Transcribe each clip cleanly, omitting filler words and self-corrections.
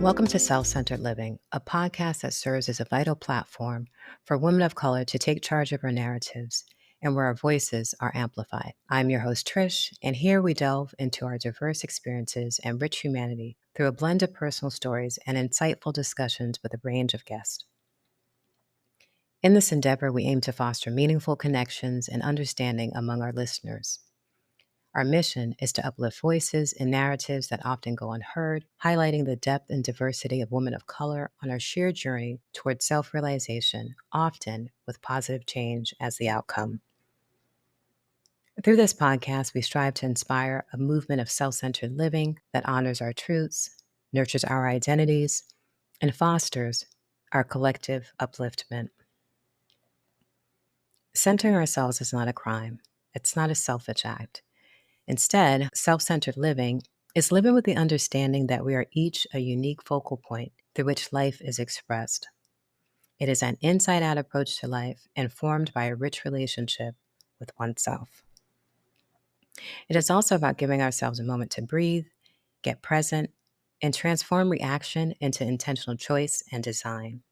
Welcome to Self-Centered Living, a podcast that serves as a vital platform for women of color to take charge of our narratives and where our voices are amplified. I'm your host, Trish, and here we delve into our diverse experiences and rich humanity through a blend of personal stories and insightful discussions with a range of guests. In this endeavor, we aim to foster meaningful connections and understanding among our listeners. Our mission is to uplift voices and narratives that often go unheard, highlighting the depth and diversity of women of color on our shared journey toward self-realization, often with positive change as the outcome. Through this podcast, we strive to inspire a movement of self-centered living that honors our truths, nurtures our identities, and fosters our collective upliftment. Centering ourselves is not a crime. It's not a selfish act. Instead, self-centered living is living with the understanding that we are each a unique focal point through which life is expressed. It is an inside-out approach to life informed by a rich relationship with oneself. It is also about giving ourselves a moment to breathe, get present, and transform reaction into intentional choice and design.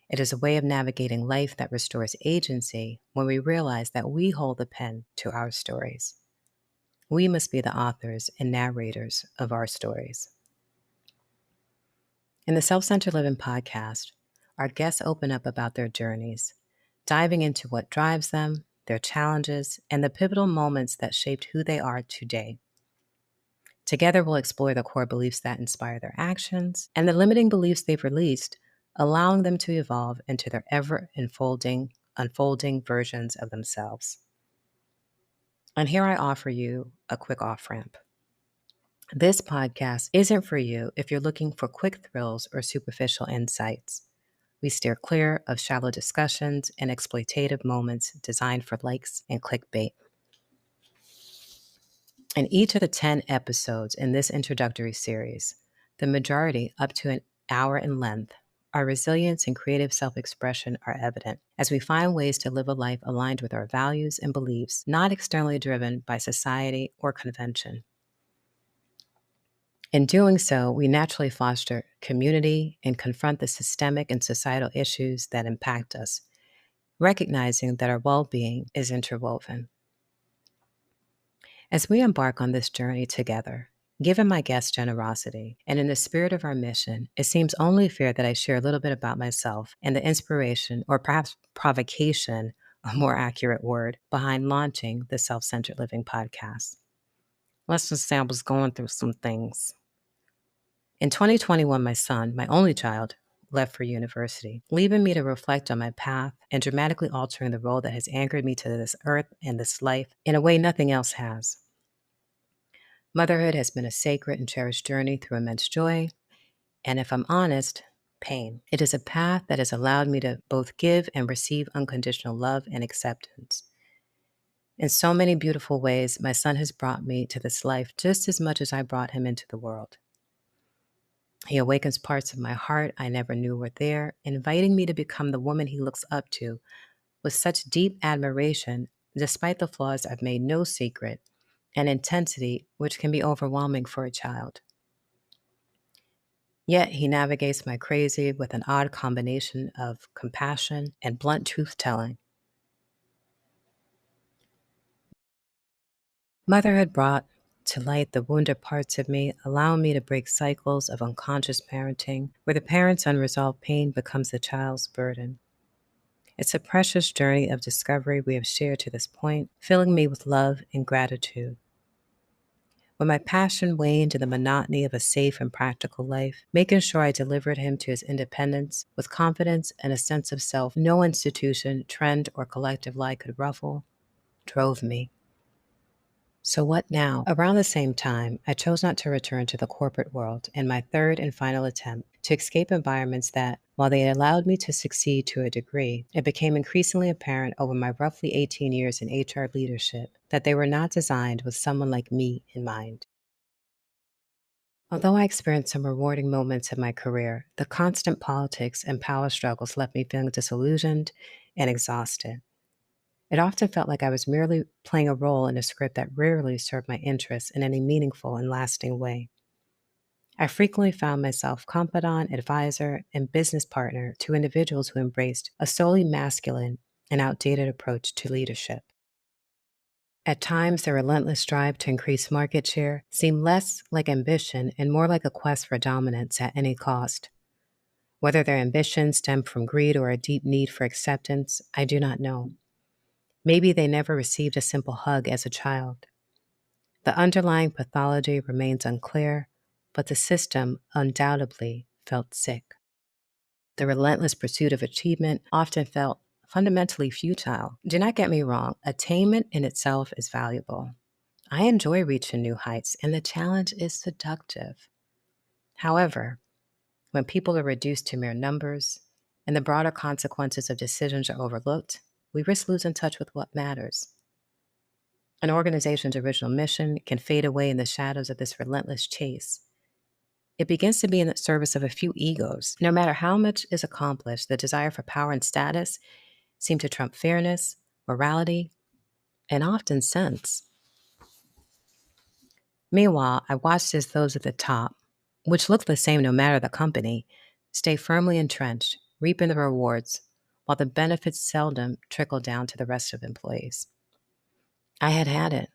It is a way of navigating life that restores agency when we realize that we hold the pen to our stories. We must be the authors and narrators of our stories. In the Self-Centered Living podcast, our guests open up about their journeys, diving into what drives them, their challenges, and the pivotal moments that shaped who they are today. Together, we'll explore the core beliefs that inspire their actions and the limiting beliefs they've released, allowing them to evolve into their ever-unfolding versions of themselves. And here I offer you a quick off-ramp. This podcast isn't for you if you're looking for quick thrills or superficial insights. We steer clear of shallow discussions and exploitative moments designed for likes and clickbait. In each of the 10 episodes in this introductory series, the majority up to an hour in length, our resilience and creative self-expression are evident as we find ways to live a life aligned with our values and beliefs, not externally driven by society or convention. In doing so, we naturally foster community and confront the systemic and societal issues that impact us, recognizing that our well-being is interwoven. As we embark on this journey together, given my guest's generosity and in the spirit of our mission, it seems only fair that I share a little bit about myself and the inspiration, or perhaps provocation, a more accurate word, behind launching the Self-Centered Living podcast. Let's just say I was going through some things. In 2021, my son, my only child, left for university, leaving me to reflect on my path and dramatically altering the role that has anchored me to this earth and this life in a way nothing else has. Motherhood has been a sacred and cherished journey through immense joy, and if I'm honest, pain. It is a path that has allowed me to both give and receive unconditional love and acceptance. In so many beautiful ways, my son has brought me to this life just as much as I brought him into the world. He awakens parts of my heart I never knew were there, inviting me to become the woman he looks up to with such deep admiration, despite the flaws I've made no secret, and intensity which can be overwhelming for a child. Yet he navigates my crazy with an odd combination of compassion and blunt truth-telling. Motherhood brought to light the wounded parts of me, allowing me to break cycles of unconscious parenting, where the parent's unresolved pain becomes the child's burden. It's a precious journey of discovery we have shared to this point, filling me with love and gratitude. When my passion waned in the monotony of a safe and practical life, making sure I delivered him to his independence with confidence and a sense of self no institution, trend, or collective lie could ruffle, drove me. So what now? Around the same time, I chose not to return to the corporate world in my third and final attempt to escape environments that, while they allowed me to succeed to a degree, it became increasingly apparent over my roughly 18 years in HR leadership that they were not designed with someone like me in mind. Although I experienced some rewarding moments in my career, the constant politics and power struggles left me feeling disillusioned and exhausted. It often felt like I was merely playing a role in a script that rarely served my interests in any meaningful and lasting way. I frequently found myself confidant, advisor, and business partner to individuals who embraced a solely masculine and outdated approach to leadership. At times, their relentless drive to increase market share seemed less like ambition and more like a quest for dominance at any cost. Whether their ambition stemmed from greed or a deep need for acceptance, I do not know. Maybe they never received a simple hug as a child. The underlying pathology remains unclear, but the system undoubtedly felt sick. The relentless pursuit of achievement often felt fundamentally futile. Do not get me wrong, attainment in itself is valuable. I enjoy reaching new heights, and the challenge is seductive. However, when people are reduced to mere numbers and the broader consequences of decisions are overlooked, we risk losing touch with what matters. An organization's original mission can fade away in the shadows of this relentless chase. It begins to be in the service of a few egos. No matter how much is accomplished, the desire for power and status seem to trump fairness, morality, and often sense. Meanwhile, I watched as those at the top, which look the same no matter the company, stay firmly entrenched, reaping the rewards, while the benefits seldom trickle down to the rest of employees. I had it.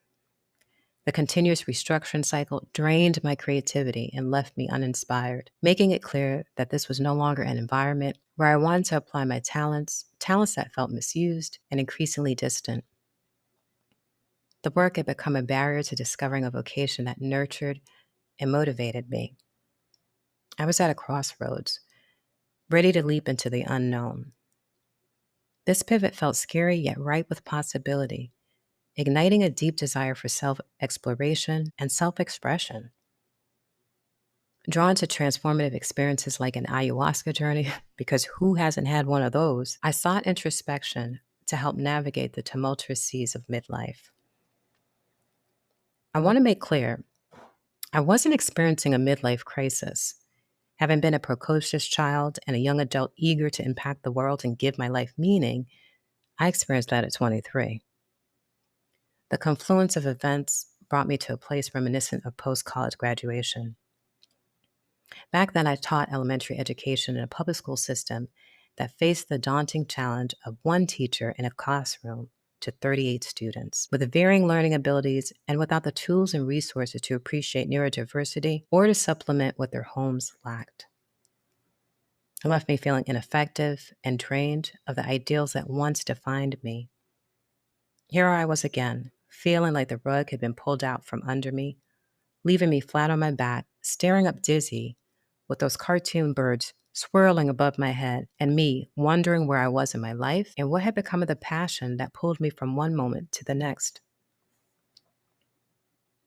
The continuous restructuring cycle drained my creativity and left me uninspired, making it clear that this was no longer an environment where I wanted to apply my talents that felt misused and increasingly distant. The work had become a barrier to discovering a vocation that nurtured and motivated me. I was at a crossroads, ready to leap into the unknown. This pivot felt scary yet ripe with possibility, igniting a deep desire for self-exploration and self-expression. Drawn to transformative experiences like an ayahuasca journey, because who hasn't had one of those, I sought introspection to help navigate the tumultuous seas of midlife. I want to make clear, I wasn't experiencing a midlife crisis. Having been a precocious child and a young adult eager to impact the world and give my life meaning, I experienced that at 23. The confluence of events brought me to a place reminiscent of post-college graduation. Back then, I taught elementary education in a public school system that faced the daunting challenge of one teacher in a classroom to 38 students with varying learning abilities and without the tools and resources to appreciate neurodiversity or to supplement what their homes lacked. It left me feeling ineffective and drained of the ideals that once defined me. Here I was again, feeling like the rug had been pulled out from under me, leaving me flat on my back, staring up dizzy with those cartoon birds swirling above my head, and me wondering where I was in my life and what had become of the passion that pulled me from one moment to the next.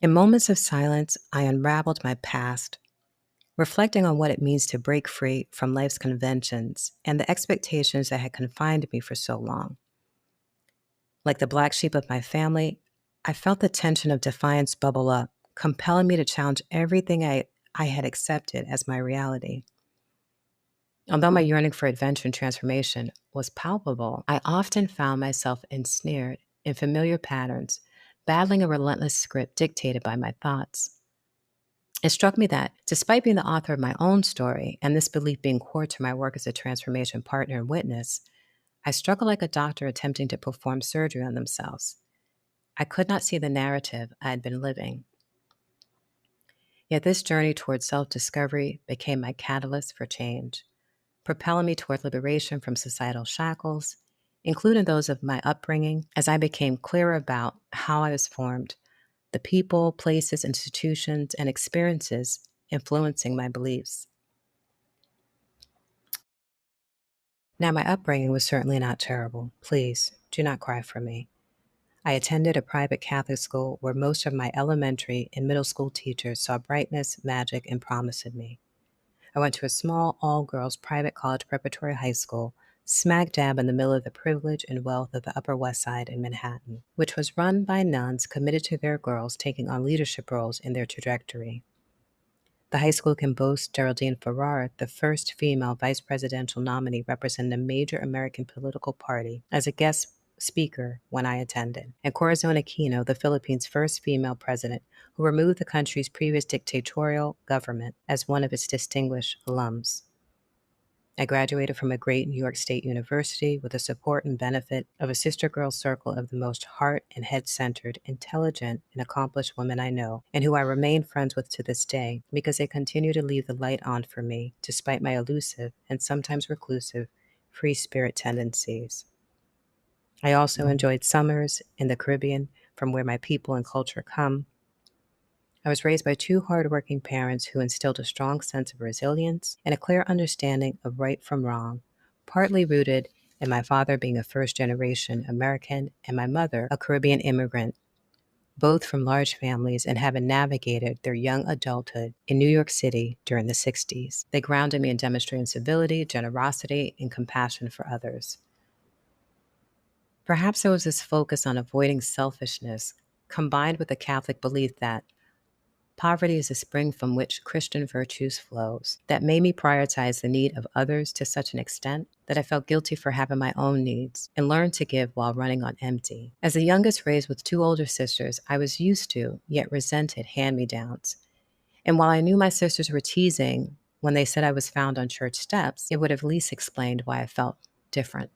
In moments of silence, I unraveled my past, reflecting on what it means to break free from life's conventions and the expectations that had confined me for so long. Like the black sheep of my family, I felt the tension of defiance bubble up, compelling me to challenge everything I had accepted as my reality. Although my yearning for adventure and transformation was palpable, I often found myself ensnared in familiar patterns, battling a relentless script dictated by my thoughts. It struck me that, despite being the author of my own story and this belief being core to my work as a transformation partner and witness, I struggled like a doctor attempting to perform surgery on themselves. I could not see the narrative I had been living. Yet this journey towards self-discovery became my catalyst for change, propelling me toward liberation from societal shackles, including those of my upbringing, as I became clearer about how I was formed, the people, places, institutions, and experiences influencing my beliefs. Now, my upbringing was certainly not terrible. Please, do not cry for me. I attended a private Catholic school where most of my elementary and middle school teachers saw brightness, magic, and promise in me. I went to a small, all-girls private college preparatory high school, smack dab in the middle of the privilege and wealth of the Upper West Side in Manhattan, which was run by nuns committed to their girls taking on leadership roles in their trajectory. The high school can boast Geraldine Ferrara, the first female vice presidential nominee representing a major American political party, as a guest speaker when I attended, and Corazon Aquino, the Philippines' first female president, who removed the country's previous dictatorial government, as one of its distinguished alums. I graduated from a great New York State university with the support and benefit of a sister girl circle of the most heart and head centered, intelligent, and accomplished women I know, and who I remain friends with to this day because they continue to leave the light on for me despite my elusive and sometimes reclusive free spirit tendencies. I also enjoyed summers in the Caribbean, from where my people and culture come. I was raised by two hardworking parents who instilled a strong sense of resilience and a clear understanding of right from wrong, partly rooted in my father being a first-generation American and my mother a Caribbean immigrant, both from large families and having navigated their young adulthood in New York City during the 60s. They grounded me in demonstrating civility, generosity, and compassion for others. Perhaps there was this focus on avoiding selfishness, combined with the Catholic belief that poverty is a spring from which Christian virtues flows, that made me prioritize the need of others to such an extent that I felt guilty for having my own needs and learned to give while running on empty. As the youngest raised with two older sisters, I was used to, yet resented, hand-me-downs. And while I knew my sisters were teasing when they said I was found on church steps, it would have at least explained why I felt different.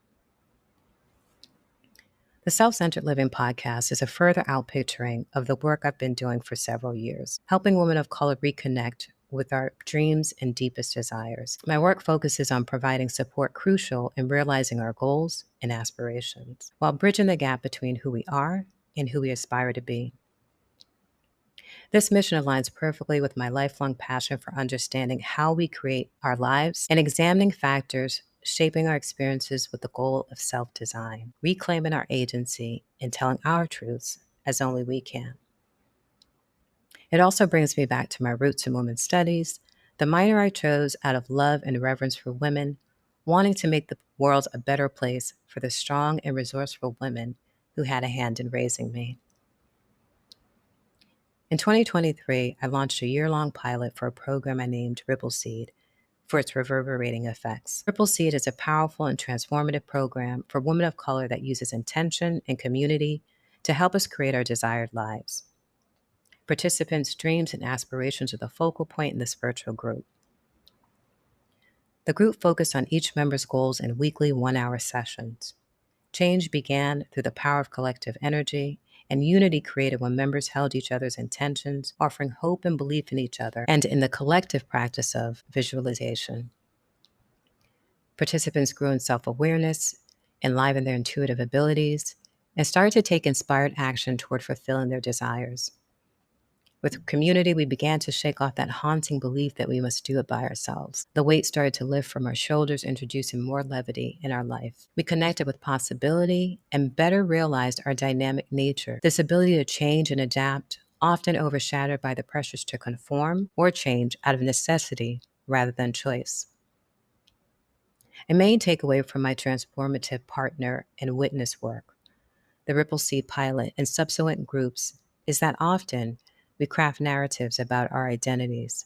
The Self-Centered Living podcast is a further outpicturing of the work I've been doing for several years, helping women of color reconnect with our dreams and deepest desires. My work focuses on providing support crucial in realizing our goals and aspirations, while bridging the gap between who we are and who we aspire to be. This mission aligns perfectly with my lifelong passion for understanding how we create our lives and examining factors shaping our experiences with the goal of self-design, reclaiming our agency, and telling our truths as only we can. It also brings me back to my roots in women's studies, the minor I chose out of love and reverence for women, wanting to make the world a better place for the strong and resourceful women who had a hand in raising me. In 2023, I launched a year-long pilot for a program I named Ripple Seed for its reverberating effects. Ripple Seed is a powerful and transformative program for women of color that uses intention and community to help us create our desired lives. Participants' dreams and aspirations are the focal point in this virtual group. The group focused on each member's goals in weekly 1-hour sessions. Change began through the power of collective energy, and unity created when members held each other's intentions, offering hope and belief in each other, and in the collective practice of visualization. Participants grew in self-awareness, enlivened their intuitive abilities, and started to take inspired action toward fulfilling their desires. With community, we began to shake off that haunting belief that we must do it by ourselves. The weight started to lift from our shoulders, introducing more levity in our life. We connected with possibility and better realized our dynamic nature, this ability to change and adapt, often overshadowed by the pressures to conform or change out of necessity rather than choice. A main takeaway from my transformative partner and witness work, the Ripple Seed pilot and subsequent groups, is that often we craft narratives about our identities,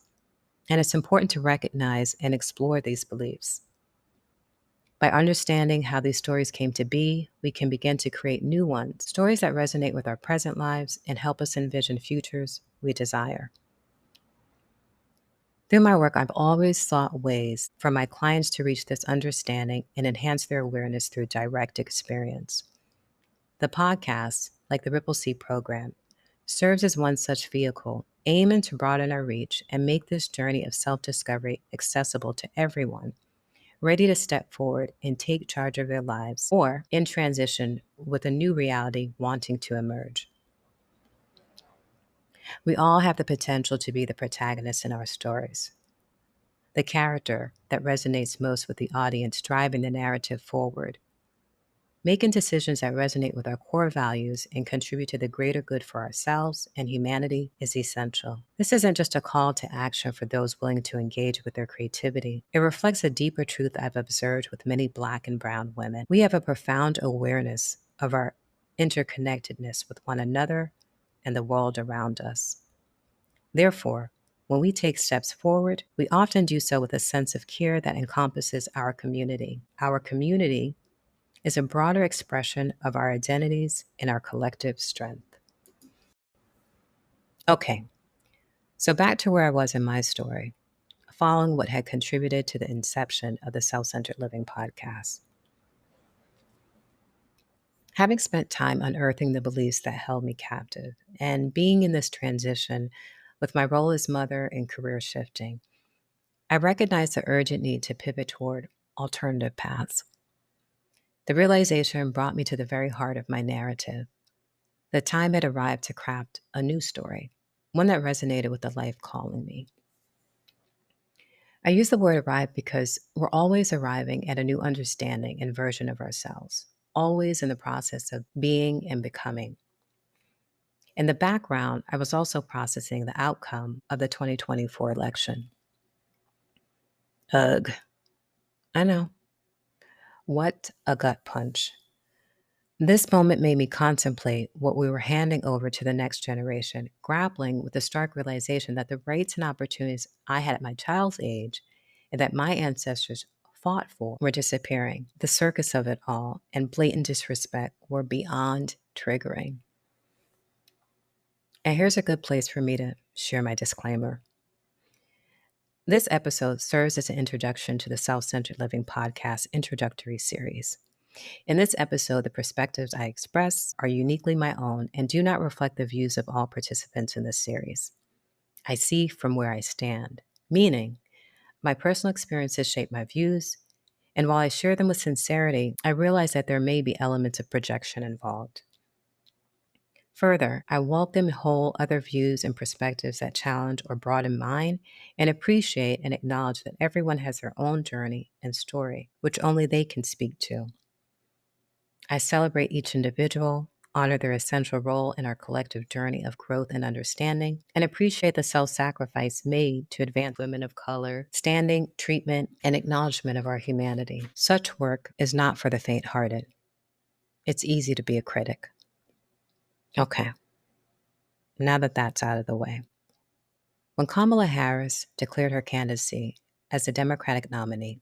and it's important to recognize and explore these beliefs. By understanding how these stories came to be, we can begin to create new ones, stories that resonate with our present lives and help us envision futures we desire. Through my work, I've always sought ways for my clients to reach this understanding and enhance their awareness through direct experience. The podcast, like the Ripple Seed program, serves as one such vehicle, aiming to broaden our reach and make this journey of self-discovery accessible to everyone, ready to step forward and take charge of their lives, or in transition with a new reality wanting to emerge. We all have the potential to be the protagonist in our stories, the character that resonates most with the audience driving the narrative forward. Making decisions that resonate with our core values and contribute to the greater good for ourselves and humanity is essential. This isn't just a call to action for those willing to engage with their creativity. It reflects a deeper truth I've observed with many Black and brown women. We have a profound awareness of our interconnectedness with one another and the world around us. Therefore, when we take steps forward, we often do so with a sense of care that encompasses our community. Our community is a broader expression of our identities and our collective strength. Okay, so back to where I was in my story, following what had contributed to the inception of the Self-Centered Living podcast. Having spent time unearthing the beliefs that held me captive and being in this transition with my role as mother and career shifting, I recognized the urgent need to pivot toward alternative paths. The realization brought me to the very heart of my narrative. The time had arrived to craft a new story, one that resonated with the life calling me. I use the word arrive because we're always arriving at a new understanding and version of ourselves, always in the process of being and becoming. In the background, I was also processing the outcome of the 2024 election. Ugh, I know. What a gut punch. This moment made me contemplate what we were handing over to the next generation, grappling with the stark realization that the rights and opportunities I had at my child's age and that my ancestors fought for were disappearing. The circus of it all and blatant disrespect were beyond triggering. And here's a good place for me to share my disclaimer. This episode serves as an introduction to the Self-Centered Living podcast introductory series. In this episode, the perspectives I express are uniquely my own and do not reflect the views of all participants in this series. I see from where I stand, meaning my personal experiences shape my views, and while I share them with sincerity, I realize that there may be elements of projection involved. Further, I welcome and hold other views and perspectives that challenge or broaden mine and appreciate and acknowledge that everyone has their own journey and story, which only they can speak to. I celebrate each individual, honor their essential role in our collective journey of growth and understanding, and appreciate the self-sacrifice made to advance women of color, standing, treatment, and acknowledgement of our humanity. Such work is not for the faint-hearted. It's easy to be a critic. Okay, now that that's out of the way. When Kamala Harris declared her candidacy as the Democratic nominee,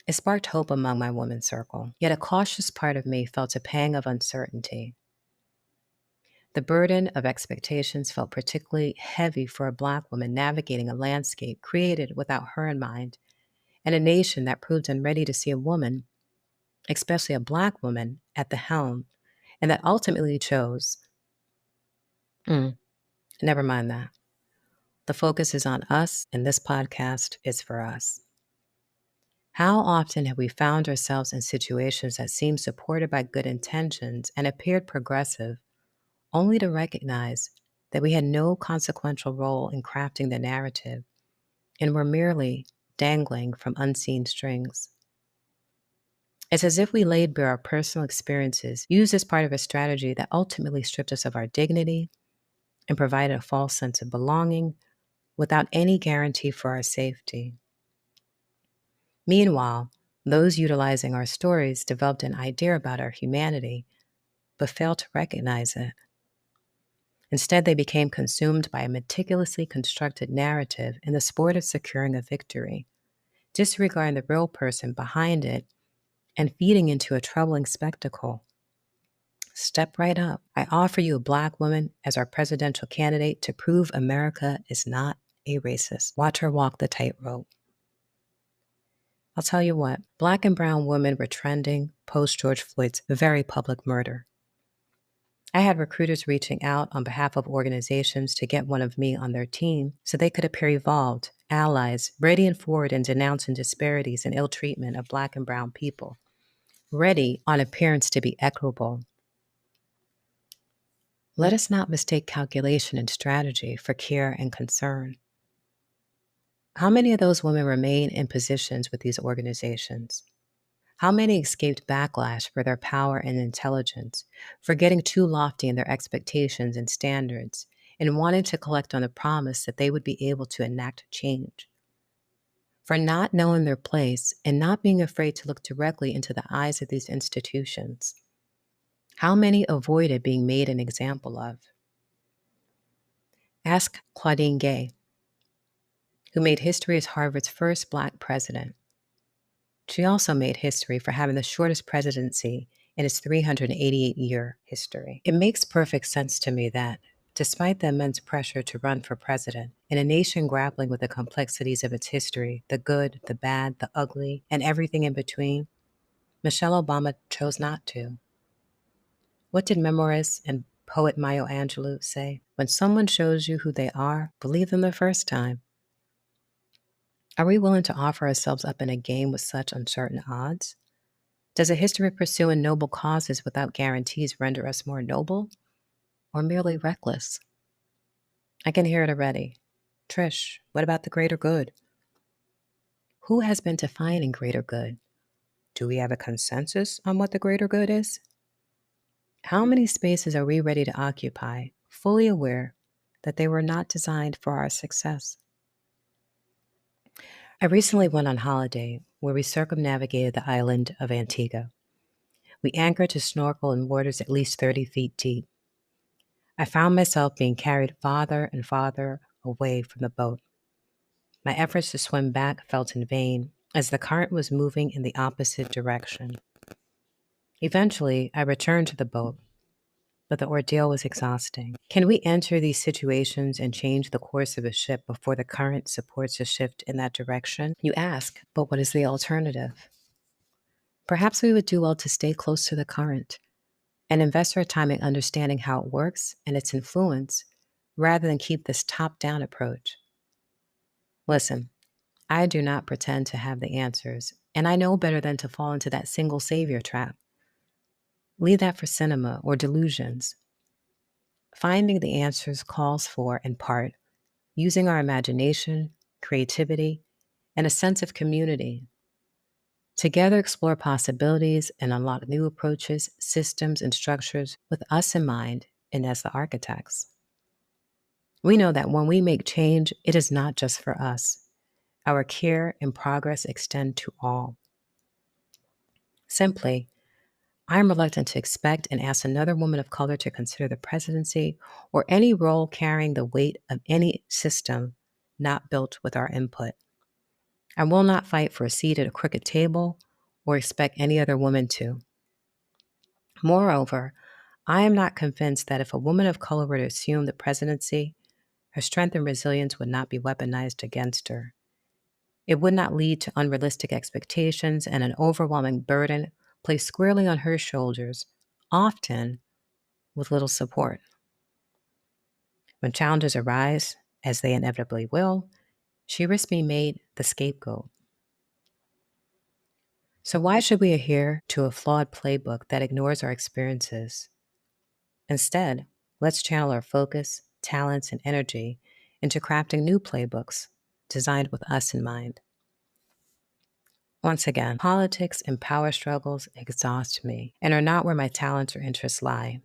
it sparked hope among my women's circle, yet a cautious part of me felt a pang of uncertainty. The burden of expectations felt particularly heavy for a Black woman navigating a landscape created without her in mind, and a nation that proved unready to see a woman, especially a Black woman, at the helm, and that ultimately chose, never mind that. The focus is on us, and this podcast is for us. How often have we found ourselves in situations that seemed supported by good intentions and appeared progressive, only to recognize that we had no consequential role in crafting the narrative and were merely dangling from unseen strings? It's as if we laid bare our personal experiences, used as part of a strategy that ultimately stripped us of our dignity and provided a false sense of belonging without any guarantee for our safety. Meanwhile, those utilizing our stories developed an idea about our humanity, but failed to recognize it. Instead, they became consumed by a meticulously constructed narrative in the sport of securing a victory, disregarding the real person behind it and feeding into a troubling spectacle. Step right up. I offer you a Black woman as our presidential candidate to prove America is not a racist. Watch her walk the tightrope. I'll tell you what, Black and brown women were trending post George Floyd's very public murder. I had recruiters reaching out on behalf of organizations to get one of me on their team so they could appear evolved, allies, ready and forward in denouncing disparities and ill treatment of Black and brown people, ready on appearance to be equitable. Let us not mistake calculation and strategy for care and concern. How many of those women remain in positions with these organizations? How many escaped backlash for their power and intelligence, for getting too lofty in their expectations and standards, and wanting to collect on the promise that they would be able to enact change? For not knowing their place and not being afraid to look directly into the eyes of these institutions? How many avoided being made an example of? Ask Claudine Gay, who made history as Harvard's first Black president. She also made history for having the shortest presidency in its 388-year history. It makes perfect sense to me that, despite the immense pressure to run for president, in a nation grappling with the complexities of its history, the good, the bad, the ugly, and everything in between, Michelle Obama chose not to. What did memoirist and poet Maya Angelou say? When someone shows you who they are, believe them the first time. Are we willing to offer ourselves up in a game with such uncertain odds? Does a history of pursuing noble causes without guarantees render us more noble or merely reckless? I can hear it already. Trish, what about the greater good? Who has been defining greater good? Do we have a consensus on what the greater good is? How many spaces are we ready to occupy, fully aware that they were not designed for our success? I recently went on holiday where we circumnavigated the island of Antigua. We anchored to snorkel in waters at least 30 feet deep. I found myself being carried farther and farther away from the boat. My efforts to swim back felt in vain as the current was moving in the opposite direction. Eventually, I returned to the boat, but the ordeal was exhausting. Can we enter these situations and change the course of a ship before the current supports a shift in that direction? You ask, but what is the alternative? Perhaps we would do well to stay close to the current and invest our time in understanding how it works and its influence rather than keep this top-down approach. Listen, I do not pretend to have the answers, and I know better than to fall into that single savior trap. Leave that for cinema or delusions. Finding the answers calls for, in part, using our imagination, creativity, and a sense of community. Together explore possibilities and unlock new approaches, systems, and structures with us in mind and as the architects. We know that when we make change, it is not just for us. Our care and progress extend to all. Simply, I am reluctant to expect and ask another woman of color to consider the presidency or any role carrying the weight of any system not built with our input. I will not fight for a seat at a crooked table or expect any other woman to. Moreover, I am not convinced that if a woman of color were to assume the presidency, her strength and resilience would not be weaponized against her. It would not lead to unrealistic expectations and an overwhelming burden placed squarely on her shoulders, often with little support. When challenges arise, as they inevitably will, she risks being made the scapegoat. So why should we adhere to a flawed playbook that ignores our experiences? Instead, let's channel our focus, talents, and energy into crafting new playbooks designed with us in mind. Once again, politics and power struggles exhaust me and are not where my talents or interests lie.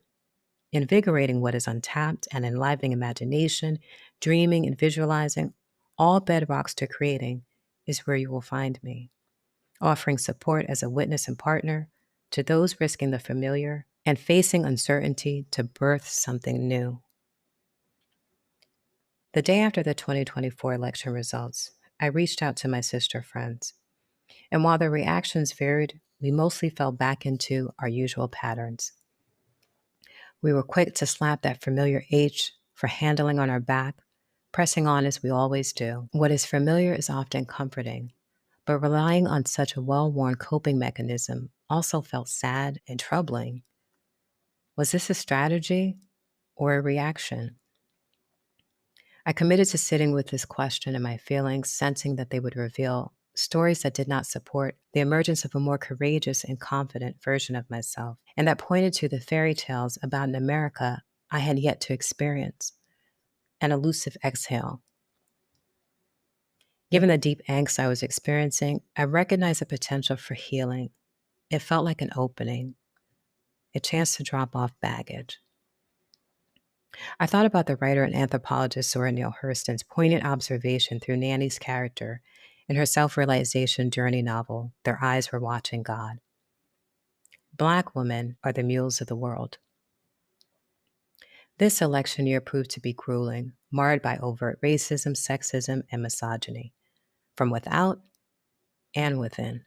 Invigorating what is untapped and enlivening imagination, dreaming and visualizing, all bedrocks to creating, is where you will find me, offering support as a witness and partner to those risking the familiar and facing uncertainty to birth something new. The day after the 2024 election results, I reached out to my sister friends. And while their reactions varied, we mostly fell back into our usual patterns. We were quick to slap that familiar H for handling on our back, pressing on as we always do. What is familiar is often comforting, but relying on such a well-worn coping mechanism also felt sad and troubling. Was this a strategy or a reaction? I committed to sitting with this question and my feelings, sensing that they would reveal stories that did not support the emergence of a more courageous and confident version of myself, and that pointed to the fairy tales about an America I had yet to experience, an elusive exhale. Given the deep angst I was experiencing, I recognized the potential for healing. It felt like an opening, a chance to drop off baggage. I thought about the writer and anthropologist Zora Neale Hurston's poignant observation through Nanny's character in her self-realization journey novel, Their Eyes Were Watching God. Black women are the mules of the world. This election year proved to be grueling, marred by overt racism, sexism, and misogyny, from without and within.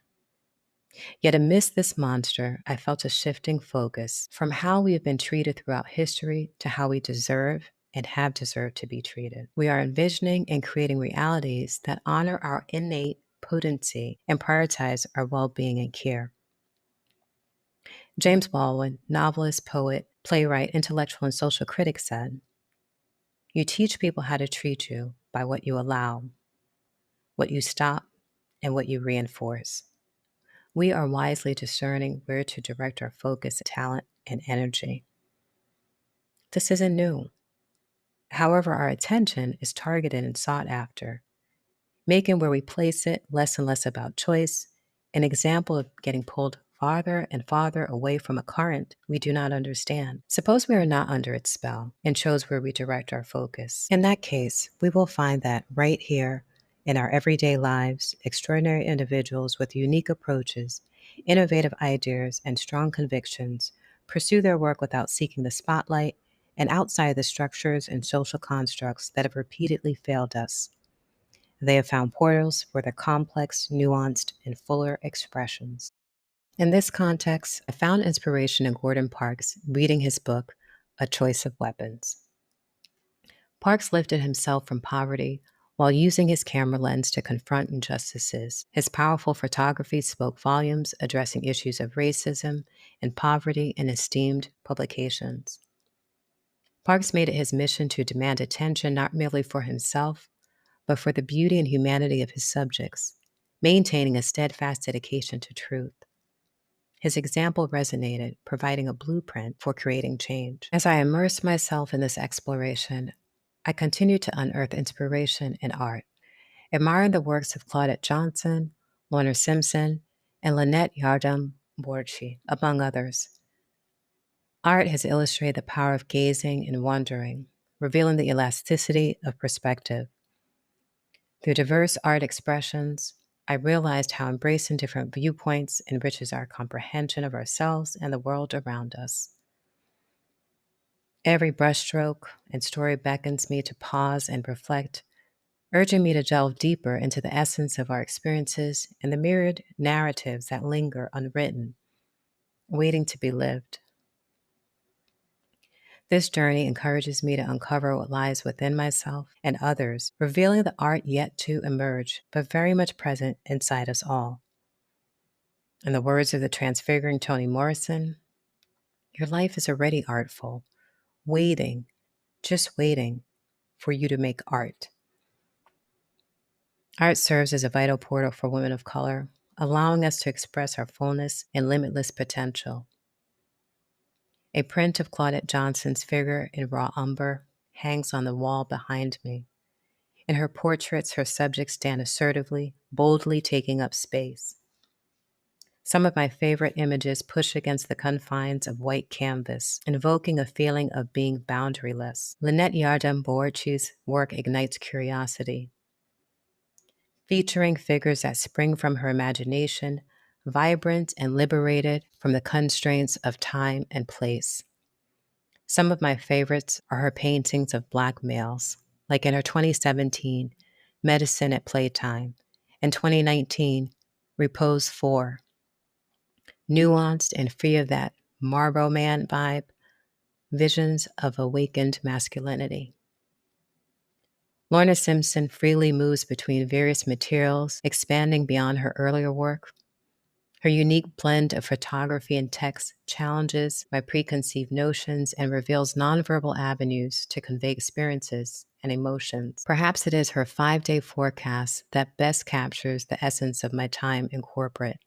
Yet amidst this monster, I felt a shifting focus from how we have been treated throughout history to how we deserve and have deserved to be treated. We are envisioning and creating realities that honor our innate potency and prioritize our well-being and care. James Baldwin, novelist, poet, playwright, intellectual, and social critic, said, "You teach people how to treat you by what you allow, what you stop, and what you reinforce. We are wisely discerning where to direct our focus, talent, and energy." This isn't new. However, our attention is targeted and sought after, making where we place it less and less about choice, an example of getting pulled farther and farther away from a current we do not understand. Suppose we are not under its spell and chose where we direct our focus. In that case, we will find that right here in our everyday lives, extraordinary individuals with unique approaches, innovative ideas, and strong convictions pursue their work without seeking the spotlight and outside the structures and social constructs that have repeatedly failed us. They have found portals for their complex, nuanced, and fuller expressions. In this context, I found inspiration in Gordon Parks reading his book, A Choice of Weapons. Parks lifted himself from poverty while using his camera lens to confront injustices. His powerful photography spoke volumes, addressing issues of racism and poverty in esteemed publications. Parks made it his mission to demand attention not merely for himself, but for the beauty and humanity of his subjects, maintaining a steadfast dedication to truth. His example resonated, providing a blueprint for creating change. As I immersed myself in this exploration, I continued to unearth inspiration in art, admiring the works of Claudette Johnson, Lorna Simpson, and Lynette Yardam Borchi, among others. Art has illustrated the power of gazing and wondering, revealing the elasticity of perspective. Through diverse art expressions, I realized how embracing different viewpoints enriches our comprehension of ourselves and the world around us. Every brushstroke and story beckons me to pause and reflect, urging me to delve deeper into the essence of our experiences and the myriad narratives that linger unwritten, waiting to be lived. This journey encourages me to uncover what lies within myself and others, revealing the art yet to emerge, but very much present inside us all. In the words of the transfiguring Toni Morrison, your life is already artful, waiting, just waiting for you to make art. Art serves as a vital portal for women of color, allowing us to express our fullness and limitless potential. A print of Claudette Johnson's figure in raw umber hangs on the wall behind me. In her portraits, her subjects stand assertively, boldly taking up space. Some of my favorite images push against the confines of white canvas, invoking a feeling of being boundaryless. Lynette Yardam Borchi's work ignites curiosity, featuring figures that spring from her imagination, vibrant and liberated from the constraints of time and place. Some of my favorites are her paintings of Black males, like in her 2017 Medicine at Playtime and 2019 Repose 4. Nuanced and free of that Marlboro Man vibe, visions of awakened masculinity. Lorna Simpson freely moves between various materials, expanding beyond her earlier work. Her unique blend of photography and text challenges my preconceived notions and reveals nonverbal avenues to convey experiences and emotions. Perhaps it is her 5-day forecast that best captures the essence of my time in corporate.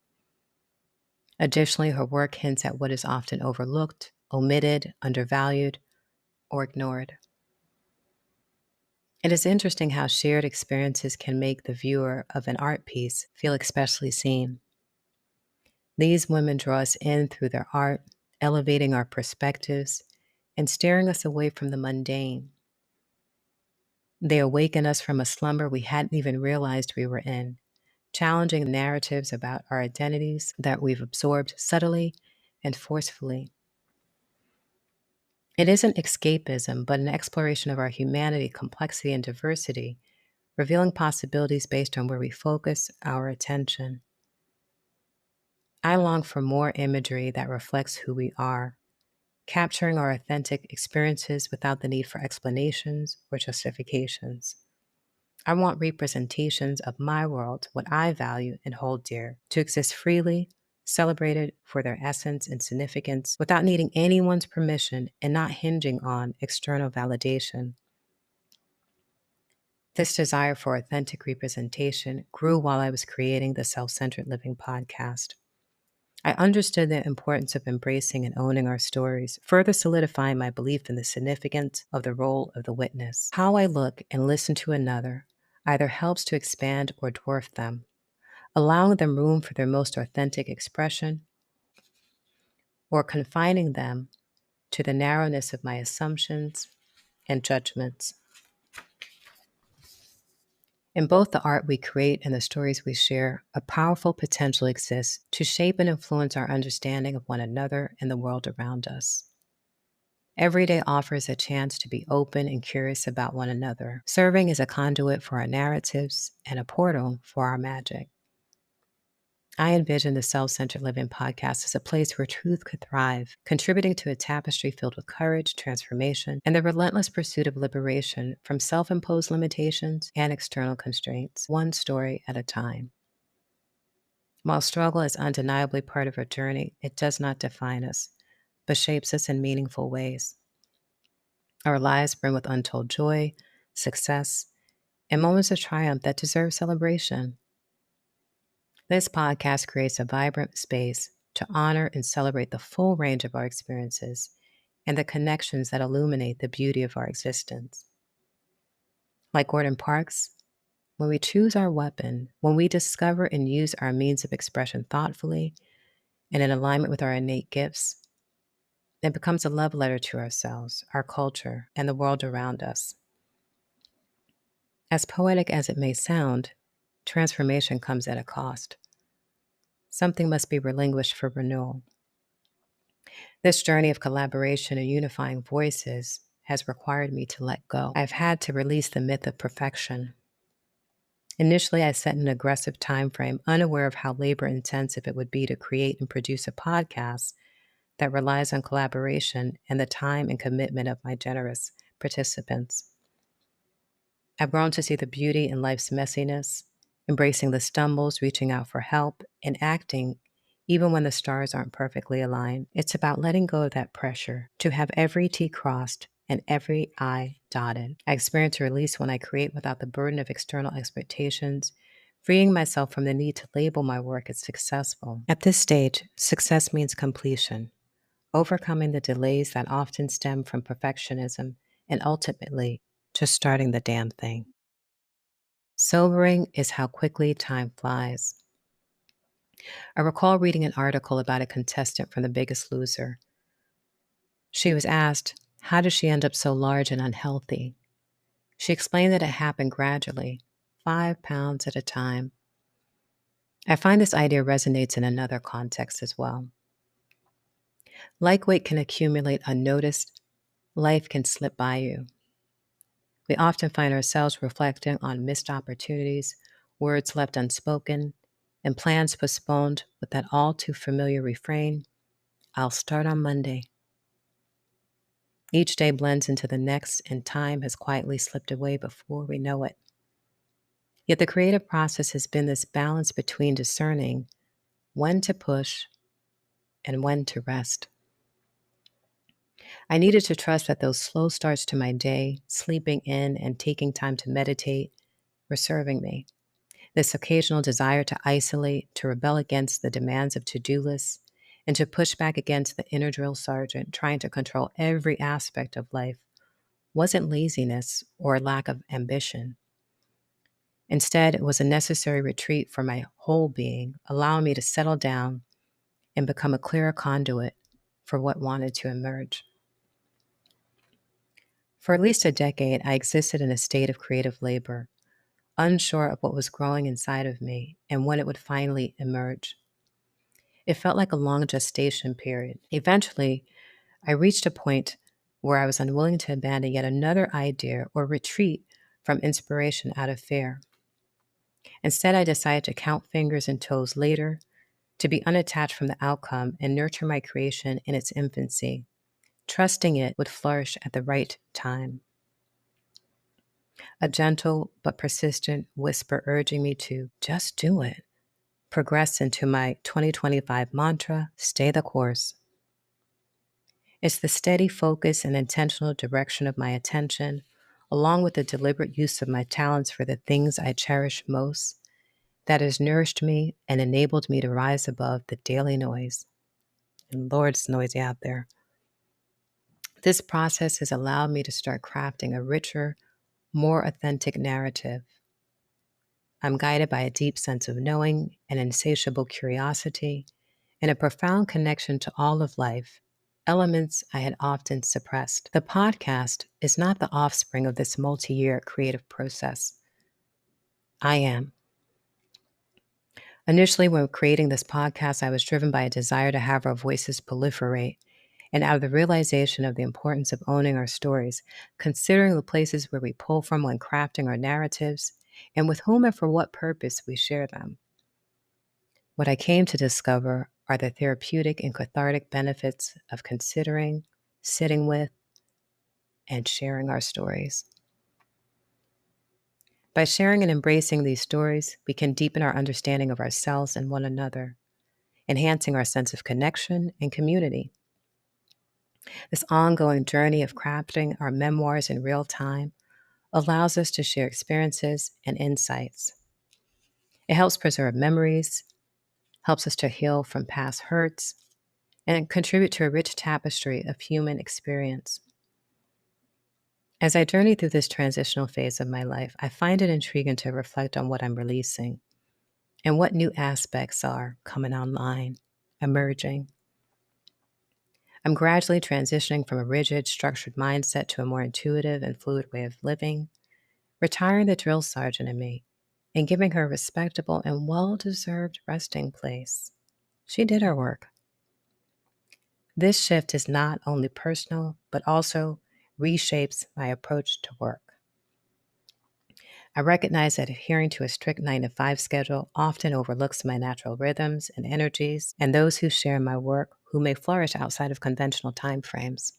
Additionally, her work hints at what is often overlooked, omitted, undervalued, or ignored. It is interesting how shared experiences can make the viewer of an art piece feel especially seen. These women draw us in through their art, elevating our perspectives and steering us away from the mundane. They awaken us from a slumber we hadn't even realized we were in, challenging narratives about our identities that we've absorbed subtly and forcefully. It isn't escapism, but an exploration of our humanity, complexity, and diversity, revealing possibilities based on where we focus our attention. I long for more imagery that reflects who we are, capturing our authentic experiences without the need for explanations or justifications. I want representations of my world, what I value and hold dear, to exist freely, celebrated for their essence and significance, without needing anyone's permission and not hinging on external validation. This desire for authentic representation grew while I was creating the Self-Centered Living podcast. I understood the importance of embracing and owning our stories, further solidifying my belief in the significance of the role of the witness. How I look and listen to another either helps to expand or dwarf them, allowing them room for their most authentic expression or confining them to the narrowness of my assumptions and judgments. In both the art we create and the stories we share, a powerful potential exists to shape and influence our understanding of one another and the world around us. Every day offers a chance to be open and curious about one another, serving as a conduit for our narratives and a portal for our magic. I envision the Self-Centered Living podcast as a place where truth could thrive, contributing to a tapestry filled with courage, transformation, and the relentless pursuit of liberation from self-imposed limitations and external constraints, one story at a time. While struggle is undeniably part of our journey, it does not define us, but shapes us in meaningful ways. Our lives brim with untold joy, success, and moments of triumph that deserve celebration. This podcast creates a vibrant space to honor and celebrate the full range of our experiences and the connections that illuminate the beauty of our existence. Like Gordon Parks, when we choose our weapon, when we discover and use our means of expression thoughtfully and in alignment with our innate gifts, it becomes a love letter to ourselves, our culture, and the world around us. As poetic as it may sound, transformation comes at a cost. Something must be relinquished for renewal. This journey of collaboration and unifying voices has required me to let go. I've had to release the myth of perfection. Initially, I set an aggressive time frame, unaware of how labor-intensive it would be to create and produce a podcast that relies on collaboration and the time and commitment of my generous participants. I've grown to see the beauty in life's messiness, embracing the stumbles, reaching out for help, and acting even when the stars aren't perfectly aligned. It's about letting go of that pressure to have every T crossed and every I dotted. I experience release when I create without the burden of external expectations, freeing myself from the need to label my work as successful. At this stage, success means completion, overcoming the delays that often stem from perfectionism, and ultimately, just starting the damn thing. Sobering is how quickly time flies. I recall reading an article about a contestant from The Biggest Loser. She was asked, how did she end up so large and unhealthy? She explained that it happened gradually, 5 pounds at a time. I find this idea resonates in another context as well. Like weight can accumulate unnoticed, life can slip by you. We often find ourselves reflecting on missed opportunities, words left unspoken, and plans postponed with that all too familiar refrain, I'll start on Monday. Each day blends into the next, and time has quietly slipped away before we know it. Yet the creative process has been this balance between discerning when to push and when to rest. I needed to trust that those slow starts to my day, sleeping in and taking time to meditate, were serving me. This occasional desire to isolate, to rebel against the demands of to-do lists, and to push back against the inner drill sergeant trying to control every aspect of life wasn't laziness or a lack of ambition. Instead, it was a necessary retreat for my whole being, allowing me to settle down and become a clearer conduit for what wanted to emerge. For at least a decade, I existed in a state of creative labor, unsure of what was growing inside of me and when it would finally emerge. It felt like a long gestation period. Eventually, I reached a point where I was unwilling to abandon yet another idea or retreat from inspiration out of fear. Instead, I decided to count fingers and toes later, to be unattached from the outcome and nurture my creation in its infancy, trusting it would flourish at the right time. A gentle but persistent whisper urging me to just do it progressed into my 2025 mantra, stay the course. It's the steady focus and intentional direction of my attention, along with the deliberate use of my talents for the things I cherish most, that has nourished me and enabled me to rise above the daily noise. And Lord, it's noisy out there. This process has allowed me to start crafting a richer, more authentic narrative. I'm guided by a deep sense of knowing, an insatiable curiosity, and a profound connection to all of life, elements I had often suppressed. The podcast is not the offspring of this multi-year creative process. I am. Initially, when creating this podcast, I was driven by a desire to have our voices proliferate, and out of the realization of the importance of owning our stories, considering the places where we pull from when crafting our narratives, and with whom and for what purpose we share them. What I came to discover are the therapeutic and cathartic benefits of considering, sitting with, and sharing our stories. By sharing and embracing these stories, we can deepen our understanding of ourselves and one another, enhancing our sense of connection and community. This ongoing journey of crafting our memoirs in real time allows us to share experiences and insights. It helps preserve memories, helps us to heal from past hurts, and contribute to a rich tapestry of human experience. As I journey through this transitional phase of my life, I find it intriguing to reflect on what I'm releasing and what new aspects are coming online, emerging. I'm gradually transitioning from a rigid, structured mindset to a more intuitive and fluid way of living, retiring the drill sergeant in me and giving her a respectable and well-deserved resting place. She did her work. This shift is not only personal, but also reshapes my approach to work. I recognize that adhering to a strict 9-to-5 schedule often overlooks my natural rhythms and energies and those who share my work who may flourish outside of conventional timeframes.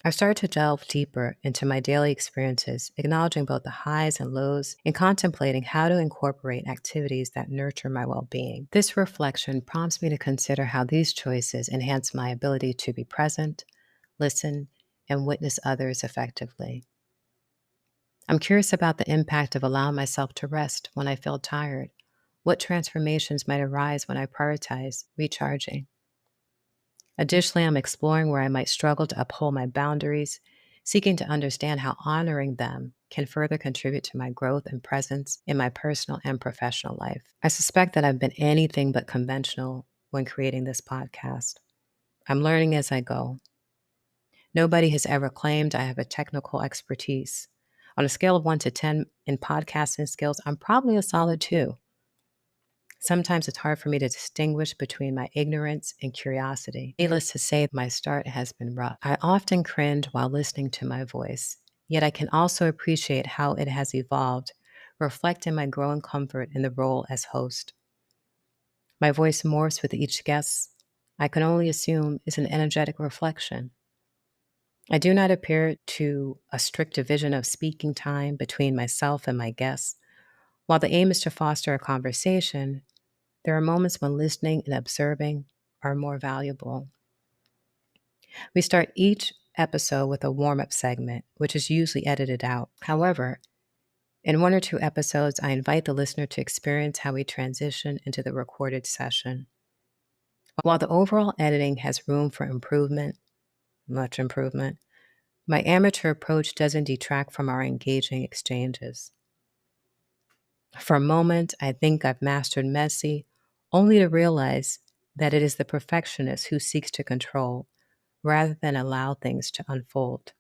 I've started to delve deeper into my daily experiences, acknowledging both the highs and lows and contemplating how to incorporate activities that nurture my well-being. This reflection prompts me to consider how these choices enhance my ability to be present, listen, and witness others effectively. I'm curious about the impact of allowing myself to rest when I feel tired. What transformations might arise when I prioritize recharging? Additionally, I'm exploring where I might struggle to uphold my boundaries, seeking to understand how honoring them can further contribute to my growth and presence in my personal and professional life. I suspect that I've been anything but conventional when creating this podcast. I'm learning as I go. Nobody has ever claimed I have a technical expertise. On a scale of 1 to 10 in podcasting skills, I'm probably a solid 2. Sometimes it's hard for me to distinguish between my ignorance and curiosity. Needless to say, my start has been rough. I often cringe while listening to my voice, yet I can also appreciate how it has evolved, reflecting my growing comfort in the role as host. My voice morphs with each guest. I can only assume is an energetic reflection. I do not adhere to a strict division of speaking time between myself and my guests. While the aim is to foster a conversation, there are moments when listening and observing are more valuable. We start each episode with a warm-up segment, which is usually edited out. However, in 1 or 2 episodes, I invite the listener to experience how we transition into the recorded session. While the overall editing has room for improvement, much improvement, my amateur approach doesn't detract from our engaging exchanges. For a moment, I think I've mastered messy, only to realize that it is the perfectionist who seeks to control rather than allow things to unfold.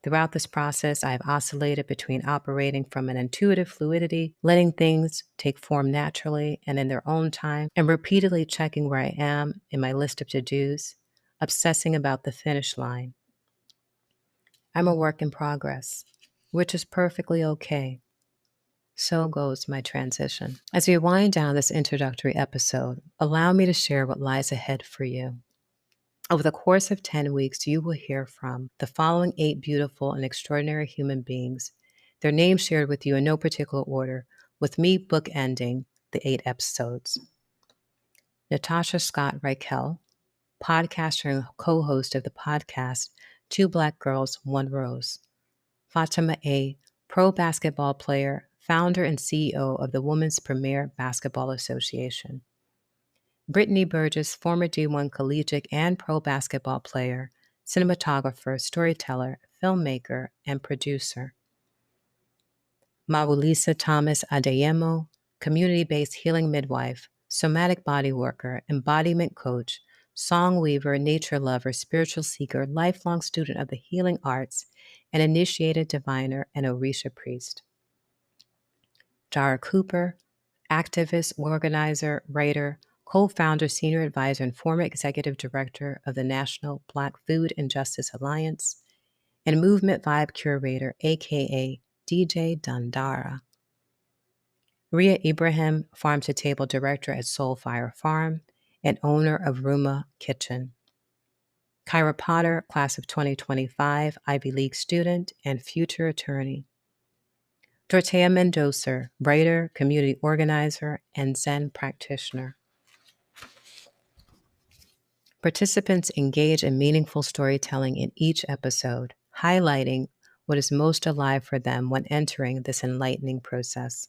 Throughout this process, I have oscillated between operating from an intuitive fluidity, letting things take form naturally and in their own time, and repeatedly checking where I am in my list of to-dos, obsessing about the finish line. I'm a work in progress, which is perfectly okay. So goes my transition. As we wind down this introductory episode, allow me to share what lies ahead for you. Over the course of 10 weeks, you will hear from the following 8 beautiful and extraordinary human beings, their names shared with you in no particular order, with me bookending the 8 episodes. Natasha Scott Reichel, podcaster and co-host of the podcast Two Black Girls, One Rose. Fatima A., pro basketball player, founder and CEO of the Women's Premier Basketball Association. Brittany Burgess, former D1 collegiate and pro basketball player, cinematographer, storyteller, filmmaker, and producer. Mawulisa Thomas Adeyemo, community-based healing midwife, somatic body worker, embodiment coach, song weaver, nature lover, spiritual seeker, lifelong student of the healing arts, and initiated diviner and Orisha priest. Jara Cooper, activist, organizer, writer, co-founder, senior advisor, and former executive director of the National Black Food and Justice Alliance, and movement vibe curator, aka DJ Dandara. Ria Ibrahim, farm-to-table director at Soulfire Farm and owner of Ruma Kitchen. Kyra Potter, class of 2025, Ivy League student and future attorney. Dortea Mendoza, writer, community organizer, and Zen practitioner. Participants engage in meaningful storytelling in each episode, highlighting what is most alive for them when entering this enlightening process.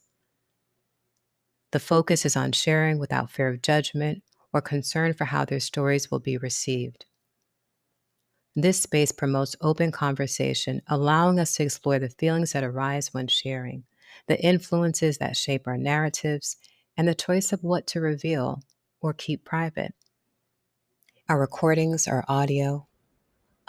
The focus is on sharing without fear of judgment or concern for how their stories will be received. This space promotes open conversation, allowing us to explore the feelings that arise when sharing, the influences that shape our narratives, and the choice of what to reveal or keep private. Our recordings are audio,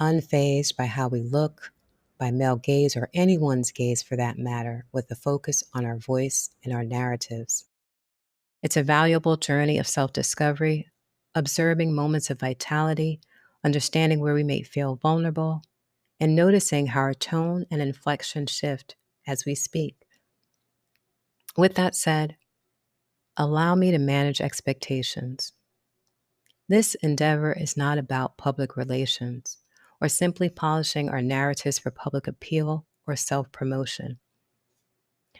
unfazed by how we look, by male gaze or anyone's gaze for that matter, with a focus on our voice and our narratives. It's a valuable journey of self-discovery, observing moments of vitality, understanding where we may feel vulnerable, and noticing how our tone and inflection shift as we speak. With that said, allow me to manage expectations. This endeavor is not about public relations or simply polishing our narratives for public appeal or self-promotion.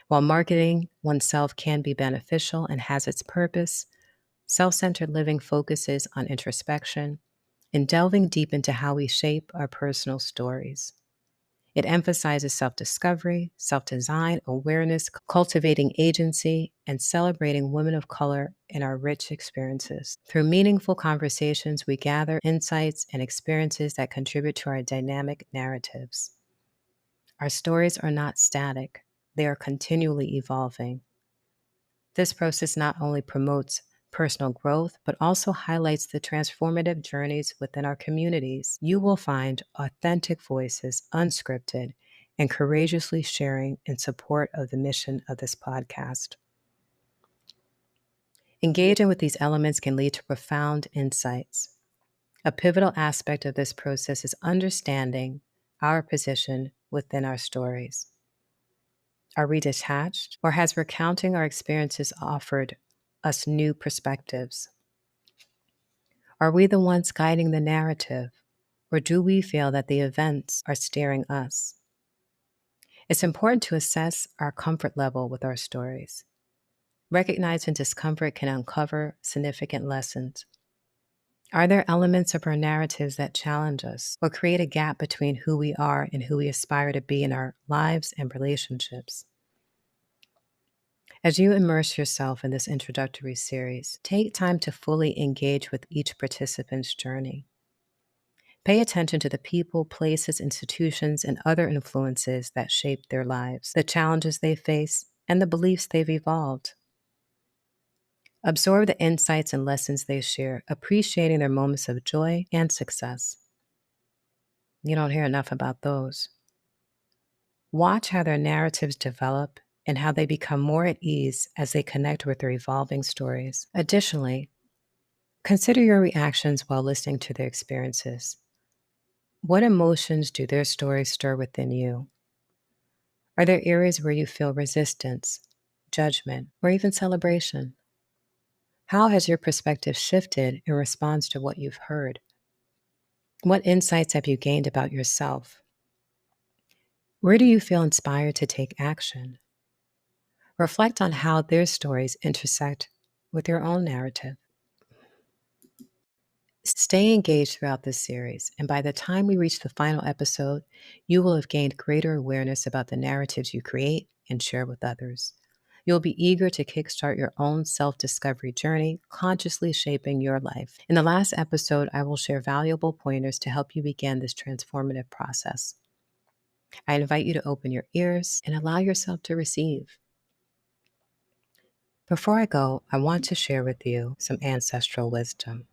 While marketing oneself can be beneficial and has its purpose, self-centered living focuses on introspection and delving deep into how we shape our personal stories. It emphasizes self-discovery, self-design, awareness, cultivating agency, and celebrating women of color in our rich experiences. Through meaningful conversations, we gather insights and experiences that contribute to our dynamic narratives. Our stories are not static. They are continually evolving. This process not only promotes personal growth, but also highlights the transformative journeys within our communities. You will find authentic voices, unscripted, and courageously sharing in support of the mission of this podcast. Engaging with these elements can lead to profound insights. A pivotal aspect of this process is understanding our position within our stories. Are we detached, or has recounting our experiences offered us new perspectives? Are we the ones guiding the narrative, or do we feel that the events are steering us? It's important to assess our comfort level with our stories. Recognizing discomfort can uncover significant lessons. Are there elements of our narratives that challenge us or create a gap between who we are and who we aspire to be in our lives and relationships? As you immerse yourself in this introductory series, take time to fully engage with each participant's journey. Pay attention to the people, places, institutions, and other influences that shape their lives, the challenges they face, and the beliefs they've evolved. Absorb the insights and lessons they share, appreciating their moments of joy and success. You don't hear enough about those. Watch how their narratives develop and how they become more at ease as they connect with their evolving stories. Additionally, consider your reactions while listening to their experiences. What emotions do their stories stir within you? Are there areas where you feel resistance, judgment, or even celebration? How has your perspective shifted in response to what you've heard? What insights have you gained about yourself? Where do you feel inspired to take action? Reflect on how their stories intersect with your own narrative. Stay engaged throughout this series, and by the time we reach the final episode, you will have gained greater awareness about the narratives you create and share with others. You'll be eager to kickstart your own self-discovery journey, consciously shaping your life. In the last episode, I will share valuable pointers to help you begin this transformative process. I invite you to open your ears and allow yourself to receive. Before I go, I want to share with you some ancestral wisdom.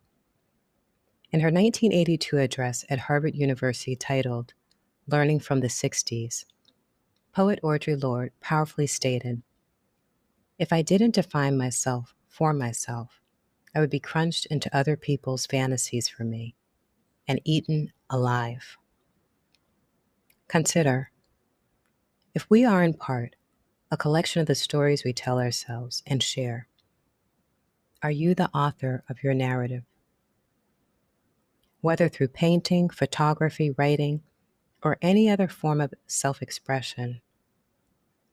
In her 1982 address at Harvard University titled Learning from the 60s, poet Audre Lorde powerfully stated, "If I didn't define myself for myself, I would be crunched into other people's fantasies for me and eaten alive." Consider, if we are in part a collection of the stories we tell ourselves and share, are you the author of your narrative? Whether through painting, photography, writing, or any other form of self-expression,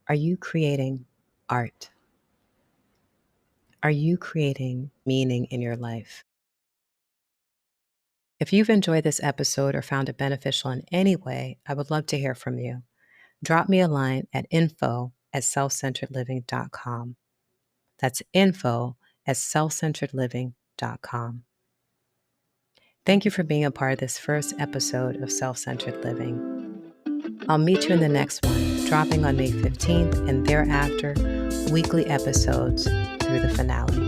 are you creating art? Are you creating meaning in your life? If you've enjoyed this episode or found it beneficial in any way, I would love to hear from you. Drop me a line at info@selfcenteredliving.com. That's info@selfcenteredliving.com. Thank you for being a part of this first episode of Self-Centered Living. I'll meet you in the next one, dropping on May 15th, and thereafter, weekly episodes through the finale.